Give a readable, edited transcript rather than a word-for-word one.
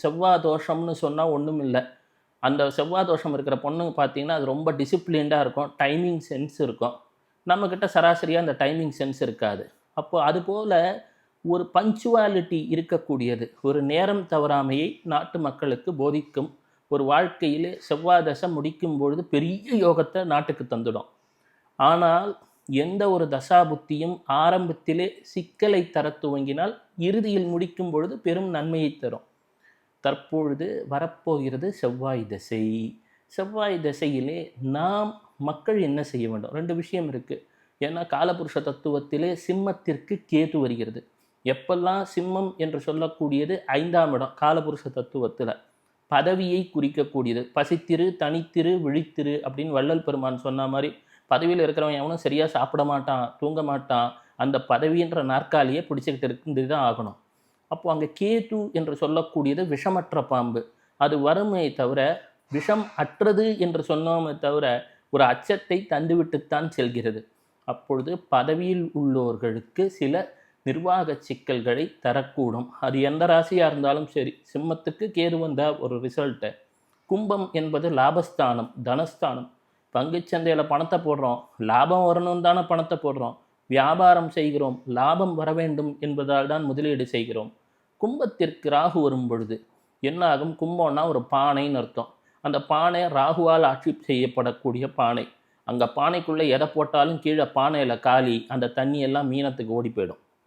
செவ்வாய் தோஷம்னு சொன்னால் ஒன்றும் இல்லை. அந்த செவ்வாய் தோஷம் இருக்கிற பொண்ணுங்க பார்த்தீங்கன்னா, அது ரொம்ப டிசிப்ளின்டாக இருக்கும். டைமிங் சென்ஸ் இருக்கும். நம்மக்கிட்ட சராசரியாக அந்த டைமிங் சென்ஸ் இருக்காது. அப்போ அதுபோல் ஒரு பங்க்சுவாலிட்டி இருக்கக்கூடியது, ஒரு நேரம் தவறாமையை நாட்டு மக்களுக்கு போதிக்கும் ஒரு வாழ்க்கையிலே செவ்வாய் தசை முடிக்கும் பொழுது பெரிய யோகத்தை நாட்டுக்கு தந்துடும். ஆனால் எந்த ஒரு தசாபுத்தியும் ஆரம்பத்திலே சிக்கலை தர துவங்கினால் இறுதியில் முடிக்கும் பொழுது பெரும் நன்மையை தரும். தற்பொழுது வரப்போகிறது செவ்வாய் திசை. செவ்வாய் திசையிலே நாம் மக்கள் என்ன செய்ய வேண்டும்? 2 விஷயம் இருக்குது. ஏன்னா காலபுருஷ தத்துவத்திலே சிம்மத்திற்கு கேது வருகிறது. எப்பெல்லாம் சிம்மம் என்று சொல்லக்கூடியது 5ஆம் இடம் காலபுருஷ தத்துவத்தில் பதவியை குறிக்கக்கூடியது. பசித்திரு, தனித்திரு, விழித்திரு அப்படின்னு வள்ளல் பெருமான் சொன்ன மாதிரி பதவியில் இருக்கிறவன் எவனும் சரியாக சாப்பிட மாட்டான், தூங்க மாட்டான். அந்த பதவின்ற நாற்காலியை பிடிச்சிக்கிட்டு இருந்து தான் ஆகணும். அப்போது அங்கே கேது என்று சொல்லக்கூடியது விஷமற்ற பாம்பு. அது வறுமை தவிர விஷம் அற்றது என்று சொன்னோமே தவிர ஒரு அச்சத்தை தந்துவிட்டுத்தான் செல்கிறது. அப்பொழுது பதவியில் உள்ளவர்களுக்கு சில நிர்வாக சிக்கல்களை தரக்கூடும். அது எந்த ராசியாக இருந்தாலும் சரி. சிம்மத்துக்கு கேது வந்தால் ஒரு ரிசல்ட்டு. கும்பம் என்பது லாபஸ்தானம், தனஸ்தானம். பங்குச்சந்தையில் பணத்தை போடுறோம், லாபம் வரணும் தானே பணத்தை போடுறோம். வியாபாரம் செய்கிறோம், லாபம் வர வேண்டும் என்பதால் தான் முதலீடு செய்கிறோம். கும்பத்திற்கு ராகு வரும் பொழுது என்ன ஆகும்? கும்பம்னா ஒரு பானைன்னு அர்த்தம். அந்த பானை ராகுவால் ஆட்சி செய்யப்படக்கூடிய பானை. அங்கே பானைக்குள்ளே எதை போட்டாலும் கீழே பானையில் காலி, அந்த தண்ணி எல்லாம் மீனத்துக்கு ஓடி போயிடும்.